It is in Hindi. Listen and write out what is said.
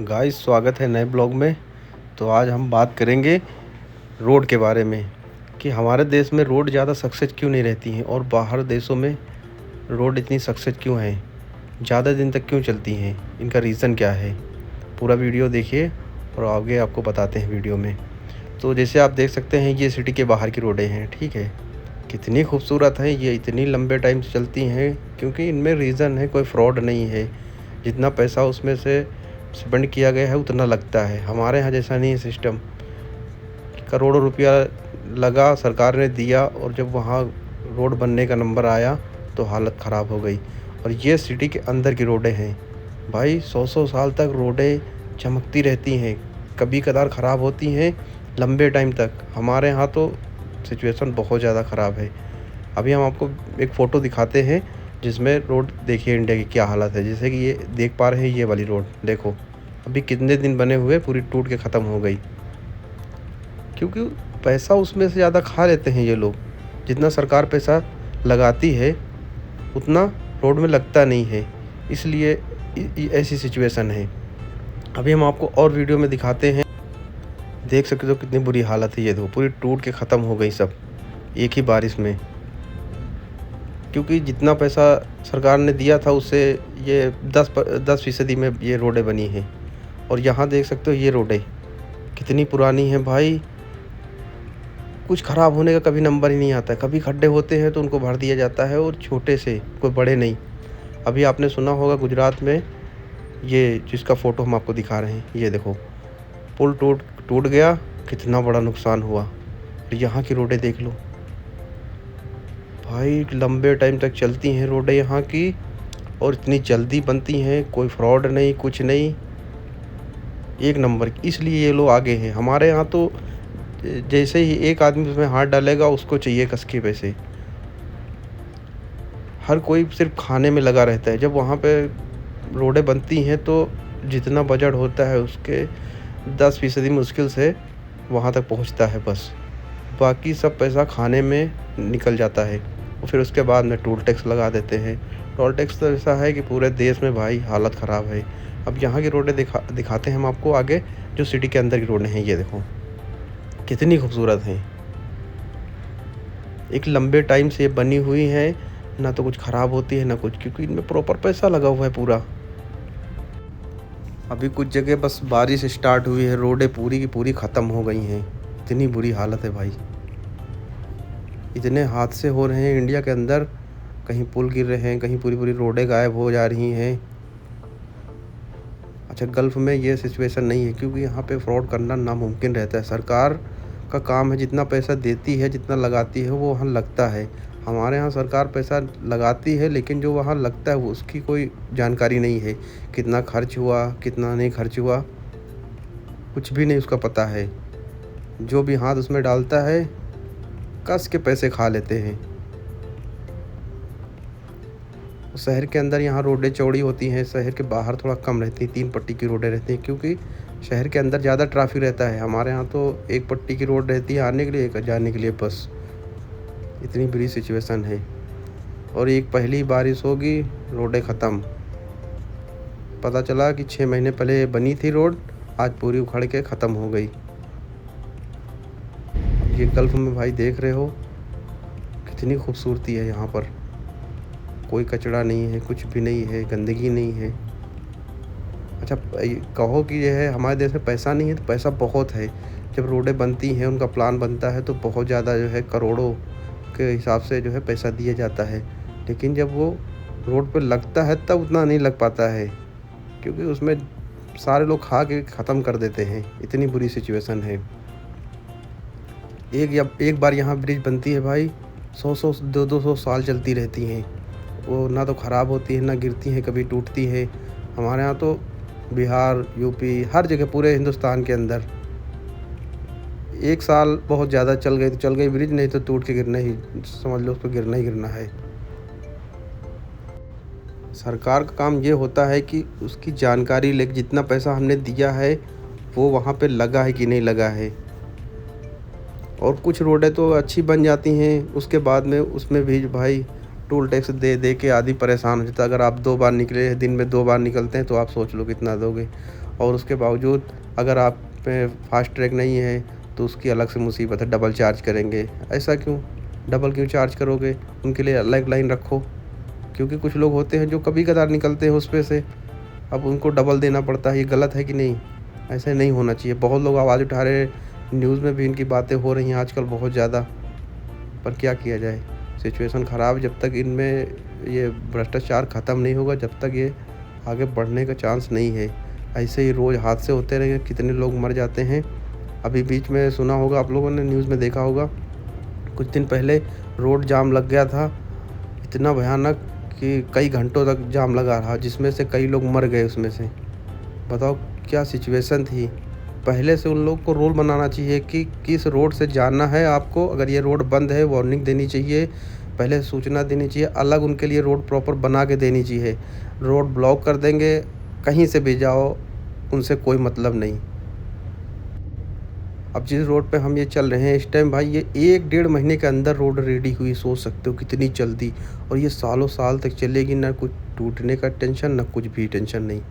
गाइस, स्वागत है नए ब्लॉग में। तो आज हम बात करेंगे रोड के बारे में कि हमारे देश में रोड ज़्यादा सक्सेस क्यों नहीं रहती हैं और बाहर देशों में रोड इतनी सक्सेस क्यों हैं, ज़्यादा दिन तक क्यों चलती हैं, इनका रीज़न क्या है। पूरा वीडियो देखिए और आगे आपको बताते हैं वीडियो में। तो जैसे आप देख सकते हैं, ये सिटी के बाहर की रोडें हैं, ठीक है। कितनी खूबसूरत है, ये इतनी लंबे टाइम से चलती हैं क्योंकि इनमें रीज़न है, कोई फ्रॉड नहीं है। जितना पैसा उसमें से स्पेंड किया गया है उतना लगता है। हमारे यहाँ जैसा नहीं है सिस्टम, करोड़ों रुपया लगा, सरकार ने दिया और जब वहाँ रोड बनने का नंबर आया तो हालत ख़राब हो गई। और ये सिटी के अंदर की रोडें हैं भाई, 100 साल तक रोडें चमकती रहती हैं, कभी कदार ख़राब होती हैं लंबे टाइम तक। हमारे यहाँ तो सिचुएशन बहुत ज़्यादा ख़राब है। अभी हम आपको एक फ़ोटो दिखाते हैं जिसमें रोड देखिए इंडिया की क्या हालत है। जैसे कि ये देख पा रहे हैं, ये वाली रोड देखो, अभी कितने दिन बने हुए पूरी टूट के ख़त्म हो गई, क्योंकि पैसा उसमें से ज़्यादा खा लेते हैं ये लोग। जितना सरकार पैसा लगाती है उतना रोड में लगता नहीं है, इसलिए ऐसी सिचुएशन है। अभी हम आपको और वीडियो में दिखाते हैं, देख सकते हो कितनी बुरी हालत है। ये देखो पूरी टूट के ख़त्म हो गई सब एक ही बारिश में, क्योंकि जितना पैसा सरकार ने दिया था उससे ये 10% में ये रोडें बनी हैं। और यहाँ देख सकते हो ये रोडें कितनी पुरानी हैं भाई, कुछ ख़राब होने का कभी नंबर ही नहीं आता है। कभी खड्डे होते हैं तो उनको भर दिया जाता है, और छोटे से, कोई बड़े नहीं। अभी आपने सुना होगा गुजरात में ये जिसका फ़ोटो हम आपको दिखा रहे हैं, ये देखो पुल टूट गया, कितना बड़ा नुकसान हुआ। यहाँ की रोडें देख लो भाई, लंबे टाइम तक चलती हैं रोडें यहाँ की, और इतनी जल्दी बनती हैं, कोई फ्रॉड नहीं, कुछ नहीं, एक नंबर। इसलिए ये लोग आगे हैं। हमारे यहाँ तो जैसे ही एक आदमी उसमें हाथ डालेगा उसको चाहिए कस के पैसे। हर कोई सिर्फ खाने में लगा रहता है। जब वहाँ पे रोडें बनती हैं तो जितना बजट होता है उसके 10% मुश्किल से वहाँ तक पहुँचता है बस। बाकी सब पैसा खाने में निकल जाता है, और फिर उसके बाद में टोल टैक्स लगा देते हैं। टोल टैक्स तो ऐसा है कि पूरे देश में भाई हालत ख़राब है। अब यहाँ की रोडें दिखाते हैं हम आपको आगे, जो सिटी के अंदर की रोडें हैं। ये देखो कितनी खूबसूरत हैं, एक लंबे टाइम से बनी हुई है, ना तो कुछ ख़राब होती है ना कुछ, क्योंकि इनमें प्रॉपर पैसा लगा हुआ है पूरा। अभी कुछ जगह बस बारिश स्टार्ट हुई है, रोडें पूरी की पूरी ख़त्म हो गई हैं। इतनी बुरी हालत है भाई, इतने हादसे हो रहे हैं इंडिया के अंदर, कहीं पुल गिर रहे हैं, कहीं पूरी पूरी रोडें गायब हो जा रही हैं। अच्छा, गल्फ़ में ये सिचुएशन नहीं है, क्योंकि यहाँ पे फ्रॉड करना नामुमकिन रहता है। सरकार का काम है, जितना पैसा देती है, जितना लगाती है, वो वहाँ लगता है। हमारे यहाँ सरकार पैसा लगाती है, लेकिन जो वहाँ लगता है वो उसकी कोई जानकारी नहीं है। कितना खर्च हुआ, कितना नहीं खर्च हुआ, कुछ भी नहीं उसका पता है। जो भी हाथ उसमें डालता है कस के पैसे खा लेते हैं। शहर के अंदर यहाँ रोडें चौड़ी होती हैं, शहर के बाहर थोड़ा कम रहती हैं, 3 पट्टी की रोडें रहती हैं, क्योंकि शहर के अंदर ज़्यादा ट्रैफिक रहता है। हमारे यहाँ तो 1 पट्टी की रोड रहती है आने के लिए, एक जाने के लिए बस। इतनी बुरी सिचुएशन है। और एक पहली बारिश होगी, रोडें ख़त्म। पता चला कि 6 महीने पहले बनी थी रोड, आज पूरी उखड़ के ख़त्म हो गई। ये गल्फ़ में भाई देख रहे हो कितनी खूबसूरती है यहाँ पर, कोई कचरा नहीं है, कुछ भी नहीं है, गंदगी नहीं है। अच्छा, कहो कि ये है हमारे देश में पैसा नहीं है, तो पैसा बहुत है। जब रोडें बनती हैं, उनका प्लान बनता है तो बहुत ज़्यादा जो है करोड़ों के हिसाब से जो है पैसा दिया जाता है, लेकिन जब वो रोड पे लगता है तब उतना नहीं लग पाता है, क्योंकि उसमें सारे लोग खा के ख़त्म कर देते हैं। इतनी बुरी सिचुएशन है। एक बार यहाँ ब्रिज बनती है भाई, 100 200 साल चलती रहती हैं। वो ना तो ख़राब होती है, ना गिरती हैं, कभी टूटती है। हमारे यहाँ तो बिहार, यूपी, हर जगह पूरे हिंदुस्तान के अंदर 1 साल बहुत ज़्यादा चल गई तो चल गई ब्रिज, नहीं तो टूट के गिरना ही, समझ लो उसको गिरना ही गिरना है। सरकार का काम ये होता है कि उसकी जानकारी ले, जितना पैसा हमने दिया है वो वहाँ पे लगा है कि नहीं लगा है। और कुछ रोडें तो अच्छी बन जाती हैं, उसके बाद में उसमें भी भाई टोल टैक्स दे दे के आदमी परेशान हो जाता है। अगर आप 2 बार निकले, दिन में 2 बार निकलते हैं तो आप सोच लो कितना दोगे। और उसके बावजूद अगर आप पे फास्ट ट्रैक नहीं है तो उसकी अलग से मुसीबत है, डबल चार्ज करेंगे। ऐसा क्यों? डबल क्यों चार्ज करोगे? उनके लिए अलग लाइन रखो। क्योंकि कुछ लोग होते हैं जो कभी-कभार निकलते हैं उस पे से, अब उनको डबल देना पड़ता है। ये गलत है कि नहीं? ऐसे नहीं होना चाहिए। बहुत लोग आवाज़ उठा रहे हैं, न्यूज़ में भी इनकी बातें हो रही हैं आजकल बहुत ज़्यादा। पर क्या किया जाए? सिचुएशन ख़राब है। जब तक इनमें ये भ्रष्टाचार ख़त्म नहीं होगा, जब तक ये आगे बढ़ने का चांस नहीं है। ऐसे ही रोज़ हादसे होते रहेंगे, कितने लोग मर जाते हैं। अभी बीच में सुना होगा, आप लोगों ने न्यूज़ में देखा होगा, कुछ दिन पहले रोड जाम लग गया था, इतना भयानक कि कई घंटों तक जाम लगा रहा, जिसमें से कई लोग मर गए उसमें से। बताओ क्या सिचुएशन थी। पहले से उन लोग को रूल बनाना चाहिए कि किस रोड से जाना है आपको। अगर ये रोड बंद है, वार्निंग देनी चाहिए, पहले सूचना देनी चाहिए, अलग उनके लिए रोड प्रॉपर बना के देनी चाहिए। रोड ब्लॉक कर देंगे, कहीं से भी जाओ, उनसे कोई मतलब नहीं। अब जिस रोड पे हम ये चल रहे हैं इस टाइम, भाई ये 1 डेढ़ महीने के अंदर रोड रेडी हुई, सोच सकते हो कितनी जल्दी। और ये सालों साल तक चलेगी, ना कुछ टूटने का टेंशन, ना कुछ भी टेंशन नहीं।